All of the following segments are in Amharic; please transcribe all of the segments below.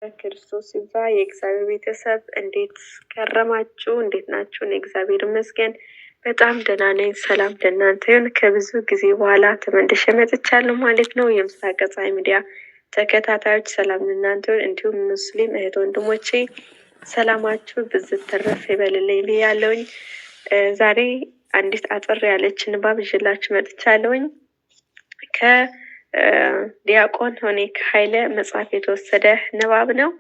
ክርስቶስ ይብዛ። የእግዚአብሔር ቤተሰብ እንዴት ከረማችሁ? እንዴት ናችሁ? እኔ እግዚአብሔር ይመስገን በጣም ደህና ነኝ። ሰላም ለእናንተ ይሁን። ከብዙ ጊዜ በኋላ ተመልሼ መጥቻለሁ ማለት ነው። የምስራቅ ፀሐይ ሚዲያ ተከታታዮች ሰላም ለእናንተ ይሁን። እንዲሁም ሙስሊም እህት ወንድሞቼ ሰላማችሁ ብዝት ተረፍ ይበልልኝ ብያለሁኝ። ዛሬ አንዲት አጠር ያለች ንባብ ይዤላችሁ መጥቻለሁኝ። ዲያቆን ሆኔክ ኃይለ መጽሐፍ የተወሰደ ንባብ ነው።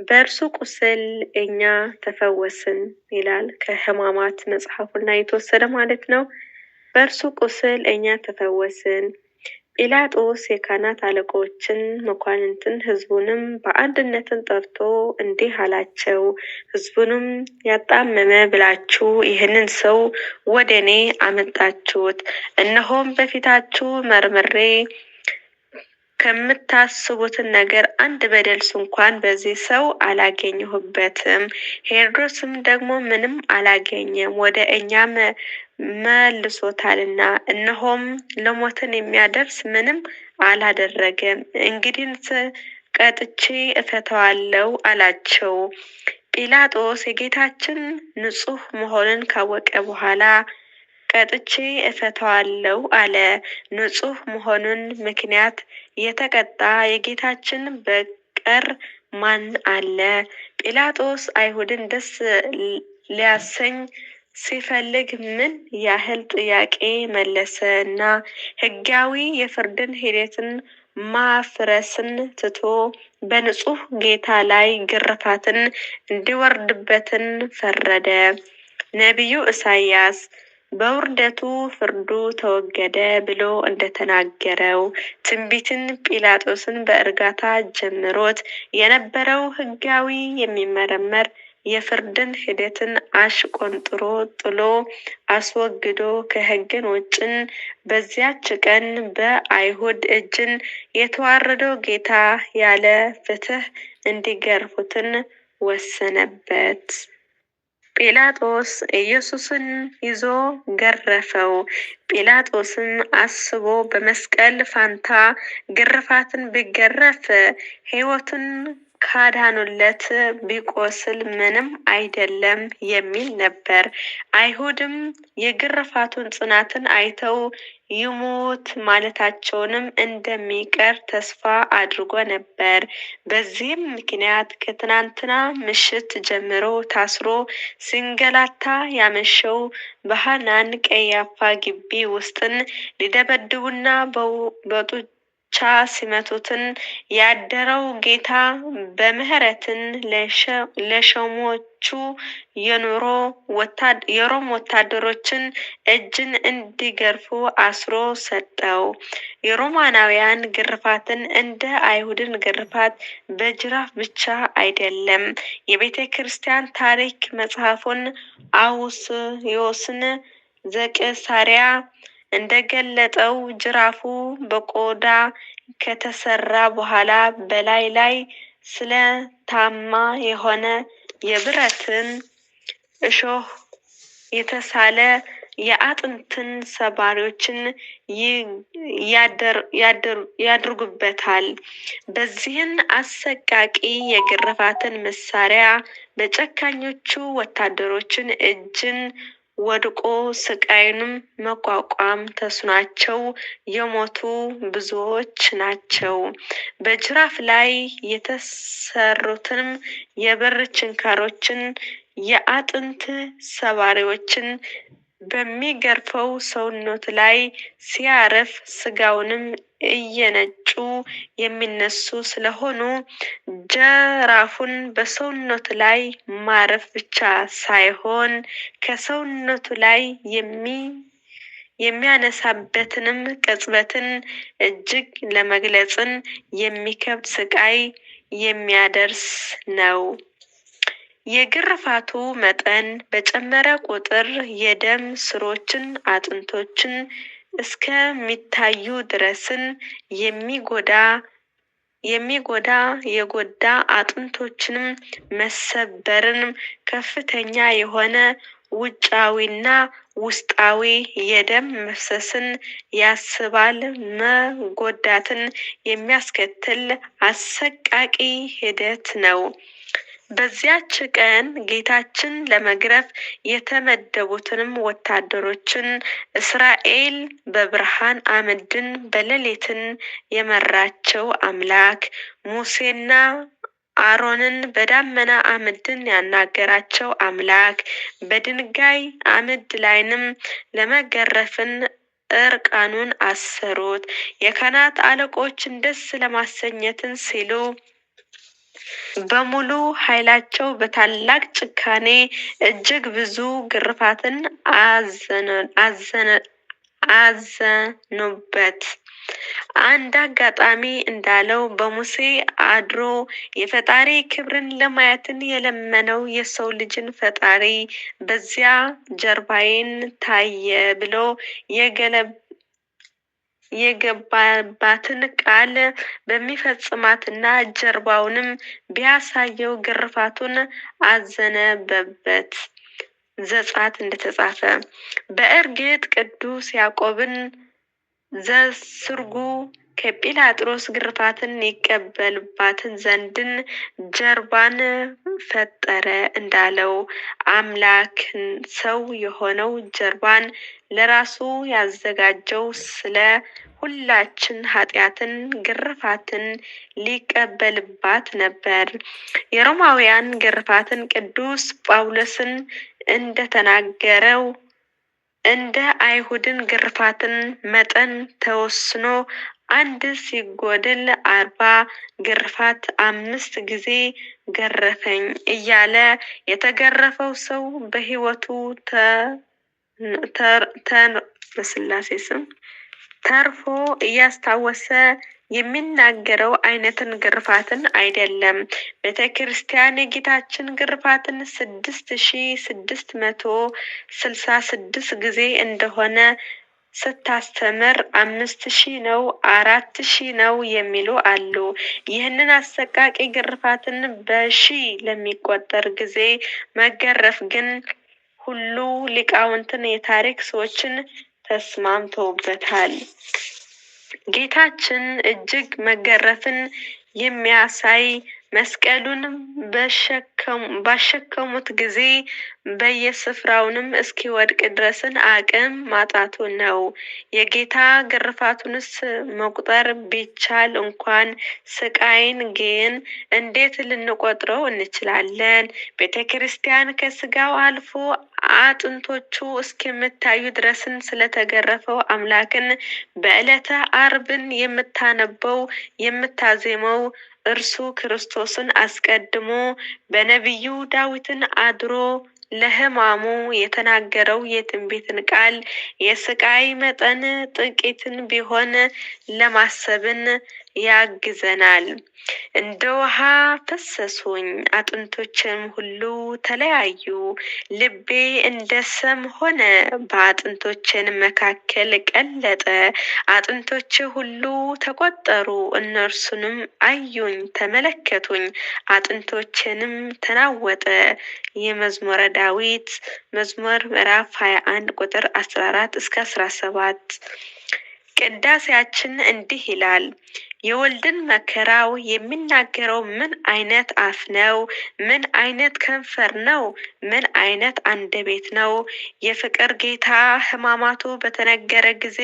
በእርሱ ቁስል እኛ ተፈወስን ይላል። ከሕማማት መጽሐፉና የተወሰደ ማለት ነው። በእርሱ ቁስል እኛ ተፈወስን። ጲላጦስ የካህናት አለቆችን፣ መኳንንትን፣ ሕዝቡንም በአንድነትን ጠርቶ እንዲህ አላቸው፣ ሕዝቡንም ያጣመመ ብላችሁ ይህንን ሰው ወደ እኔ አመጣችሁት። እነሆም በፊታችሁ መርምሬ ከምታስቡትን ነገር አንድ በደልስ እንኳን በዚህ ሰው አላገኘሁበትም። ሄሮድስም ደግሞ ምንም አላገኘም፣ ወደ እኛም መልሶታልና እነሆም ለሞትን የሚያደርስ ምንም አላደረገም። እንግዲህ ቀጥቼ እፈታዋለሁ አላቸው። ጲላጦስ የጌታችን ንጹሕ መሆኑን ካወቀ በኋላ ቀጥቼ እፈታዋለሁ አለ። ንጹሕ መሆኑን ምክንያት የተቀጣ የጌታችን በቀር ማን አለ? ጲላጦስ አይሁድን ደስ ሊያሰኝ ሲፈልግ ምን ያህል ጥያቄ መለሰ እና ሕጋዊ የፍርድን ሂደትን ማፍረስን ትቶ በንጹሕ ጌታ ላይ ግርፋትን እንዲወርድበትን ፈረደ። ነቢዩ ኢሳይያስ በውርደቱ ፍርዱ ተወገደ ብሎ እንደተናገረው ትንቢትን ጲላጦስን በእርጋታ ጀምሮት የነበረው ሕጋዊ የሚመረመር የፍርድን ሂደትን አሽቆንጥሮ ጥሎ አስወግዶ ከሕግን ውጭን በዚያች ቀን በአይሁድ እጅን የተዋረደው ጌታ ያለ ፍትሕ እንዲገርፉትን ወሰነበት። ጲላጦስ ኢየሱስን ይዞ ገረፈው። ጲላጦስም አስቦ በመስቀል ፋንታ ግርፋትን ቢገረፍ ሕይወቱን ካዳኑለት ቢቆስል ምንም አይደለም የሚል ነበር። አይሁድም የግርፋቱን ጽናትን አይተው ይሙት ማለታቸውንም እንደሚቀር ተስፋ አድርጎ ነበር። በዚህም ምክንያት ከትናንትና ምሽት ጀምሮ ታስሮ ሲንገላታ ያመሸው በሐናን ቀያፋ ግቢ ውስጥን ሊደበድቡና በጡጫ ሲመቱትን ያደረው ጌታ በምህረትን ለሾሞቹ የሮም ወታደሮችን እጅን እንዲገርፉ አስሮ ሰጠው። የሮማናውያን ግርፋትን እንደ አይሁድን ግርፋት በጅራፍ ብቻ አይደለም። የቤተ ክርስቲያን ታሪክ መጽሐፉን አውስዮስን ዘቄሳርያ እንደገለጠው ጅራፉ በቆዳ ከተሰራ በኋላ በላይ ላይ ስለታማ የሆነ የብረትን እሾህ የተሳለ የአጥንትን ሰባሪዎችን ያደርጉበታል። በዚህን አሰቃቂ የግርፋትን መሳሪያ በጨካኞቹ ወታደሮችን እጅን ወድቆ ስቃይንም መቋቋም ተስኗቸው የሞቱ ብዙዎች ናቸው። በጅራፍ ላይ የተሰሩትንም የብር ችንካሮችን የአጥንት ሰባሪዎችን በሚገርፈው ሰውነት ላይ ሲያርፍ ስጋውንም እየነጩ የሚነሱ ስለሆኑ ጅራፉን በሰውነቱ ላይ ማረፍ ብቻ ሳይሆን ከሰውነቱ ላይ የሚያነሳበትንም ቅጽበትን እጅግ ለመግለጽን የሚከብድ ስቃይ የሚያደርስ ነው። የግርፋቱ መጠን በጨመረ ቁጥር የደም ስሮችን አጥንቶችን እስከሚታዩ ድረስን የጎዳ አጥንቶችንም መሰበርን ከፍተኛ የሆነ ውጫዊና ውስጣዊ የደም መፍሰስን ያስባል። መጎዳትን የሚያስከትል አሰቃቂ ሂደት ነው። በዚያች ቀን ጌታችን ለመግረፍ የተመደቡትንም ወታደሮችን እስራኤል በብርሃን አምድን በሌሊትን የመራቸው አምላክ ሙሴና አሮንን በዳመና አምድን ያናገራቸው አምላክ በድንጋይ አምድ ላይንም ለመገረፍን እርቃኑን አሰሩት። የካህናት አለቆችን ደስ ለማሰኘትን ሲሉ በሙሉ ኃይላቸው በታላቅ ጭካኔ እጅግ ብዙ ግርፋትን አዘኑበት። አንድ አጋጣሚ እንዳለው በሙሴ አድሮ የፈጣሪ ክብርን ለማየትን የለመነው የሰው ልጅን ፈጣሪ በዚያ ጀርባዬን ታየ ብሎ የገባባትን ቃል በሚፈጽማትና ጀርባውንም ቢያሳየው ግርፋቱን አዘነበበት። ዘጸአት እንደተጻፈ በእርግጥ ቅዱስ ያዕቆብን ዘስርጉ ከጲላጦስ ግርፋትን ይቀበልባትን ዘንድን ጀርባን ፈጠረ እንዳለው አምላክን ሰው የሆነው ጀርባን ለራሱ ያዘጋጀው ስለ ሁላችን ኃጢአትን ግርፋትን ሊቀበልባት ነበር። የሮማውያን ግርፋትን ቅዱስ ጳውሎስን እንደተናገረው እንደ አይሁድን ግርፋትን መጠን ተወስኖ አንድ ሲጎድል 40 ግርፋት 5 ጊዜ ገረፈኝ እያለ የተገረፈው ሰው በሕይወቱ በስላሴ ስም ተርፎ እያስታወሰ የሚናገረው አይነትን ግርፋትን አይደለም። ቤተ ክርስቲያን የጌታችን ግርፋትን 6666 ጊዜ እንደሆነ ስታስተምር 5000 ነው 4000 ነው የሚሉ አሉ። ይህንን አሰቃቂ ግርፋትን በሺ ለሚቆጠር ጊዜ መገረፍ ግን ሁሉ ሊቃውንትን የታሪክ ሰዎችን ተስማምተውበታል። ጌታችን እጅግ መገረፍን የሚያሳይ መስቀሉን ባሸከሙት ጊዜ በየስፍራውንም እስኪወድቅ ድረስን አቅም ማጣቱ ነው። የጌታ ግርፋቱንስ መቁጠር ቢቻል እንኳን ስቃይን ግን እንዴት ልንቆጥረው እንችላለን? ቤተ ክርስቲያን ከስጋው አልፎ አጥንቶቹ እስከሚታዩ ድረስን ስለተገረፈው አምላክን በዕለተ ዓርብን የምታነበው የምታዜመው እርሱ ክርስቶስን አስቀድሞ በነቢዩ ዳዊትን አድሮ ለሕማሙ የተናገረው የትንቢትን ቃል የስቃይ መጠን ጥቂትን ቢሆን ለማሰብን ያግዘናል። እንደ ውሃ ፈሰሱኝ፣ አጥንቶችም ሁሉ ተለያዩ። ልቤ እንደ ሰም ሆነ፣ በአጥንቶችን መካከል ቀለጠ። አጥንቶች ሁሉ ተቆጠሩ፣ እነርሱንም አዩኝ፣ ተመለከቱኝ፣ አጥንቶችንም ተናወጠ። የመዝሙረ ዳዊት መዝሙር ምዕራፍ 21 ቁጥር 14 እስከ 17። ቅዳሴያችን እንዲህ ይላል። የወልድን መከራው የሚናገረው ምን አይነት አፍ ነው? ምን አይነት ከንፈር ነው? ምን አይነት አንደበት ነው? የፍቅር ጌታ ሕማማቱ በተነገረ ጊዜ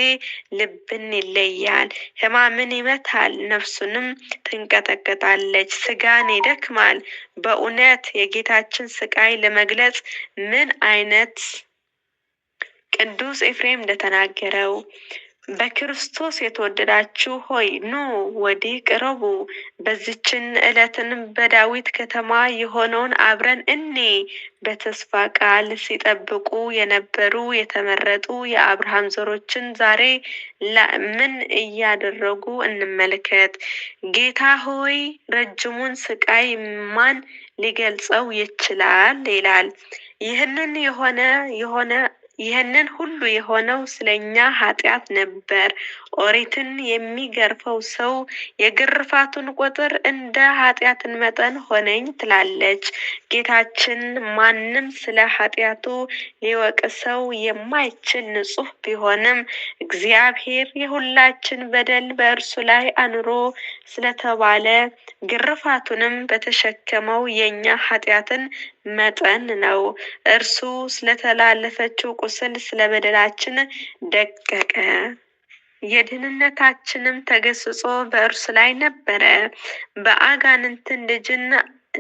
ልብን ይለያል፣ ሕማምን ይመታል፣ ነፍሱንም ትንቀጠቀጣለች፣ ስጋን ይደክማል። በእውነት የጌታችን ስቃይ ለመግለጽ ምን አይነት ቅዱስ ኤፍሬም እንደተናገረው በክርስቶስ የተወደዳችሁ ሆይ ኑ ወዲህ ቅረቡ። በዚችን ዕለትን በዳዊት ከተማ የሆነውን አብረን እኔ በተስፋ ቃል ሲጠብቁ የነበሩ የተመረጡ የአብርሃም ዘሮችን ዛሬ ምን እያደረጉ እንመልከት። ጌታ ሆይ ረጅሙን ስቃይ ማን ሊገልጸው ይችላል ይላል። ይህንን ይህንን ሁሉ የሆነው ስለኛ ኃጢአት ነበር። ኦሪትን የሚገርፈው ሰው የግርፋቱን ቁጥር እንደ ኃጢአትን መጠን ሆነኝ ትላለች። ጌታችን ማንም ስለ ኃጢአቱ ሊወቅሰው የማይችል ንጹሕ ቢሆንም እግዚአብሔር የሁላችን በደል በእርሱ ላይ አኑሮ ስለተባለ ግርፋቱንም በተሸከመው የኛ ኃጢአትን መጠን ነው። እርሱ ስለተላለፈችው ቁስል ስለ በደላችን ደቀቀ። የድህነታችንም ተገስጾ በእርሱ ላይ ነበረ። በአጋንንትን ልጅን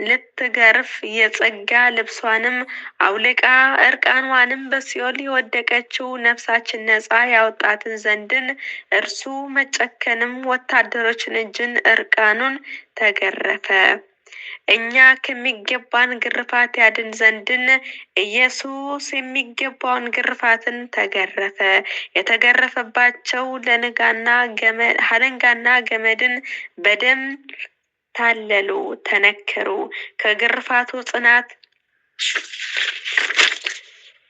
ልትገርፍ የጸጋ ልብሷንም አውልቃ እርቃኗንም በሲኦል የወደቀችው ነፍሳችን ነፃ ያወጣትን ዘንድን እርሱ መጨከንም ወታደሮችን እጅን እርቃኑን ተገረፈ። እኛ ከሚገባን ግርፋት ያድን ዘንድን ኢየሱስ የሚገባውን ግርፋትን ተገረፈ። የተገረፈባቸው ሀለንጋና ገመድን በደም ታለሉ፣ ተነከሩ። ከግርፋቱ ጽናት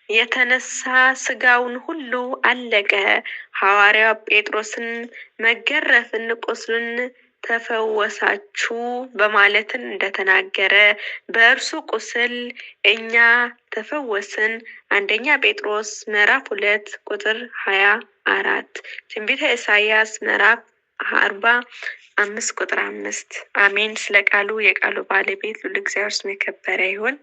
የተነሳ ስጋውን ሁሉ አለቀ። ሐዋርያው ጴጥሮስን መገረፍን ቁስሉን ተፈወሳችሁ በማለትን እንደተናገረ በእርሱ ቁስል እኛ ተፈወስን። አንደኛ ጴጥሮስ ምዕራፍ 2 ቁጥር 24። ትንቢተ ኢሳይያስ ምዕራፍ 45 ቁጥር 5። አሜን። ስለ ቃሉ የቃሉ ባለቤት ሁሉ እግዚአብሔር ስም የከበረ ይሁን።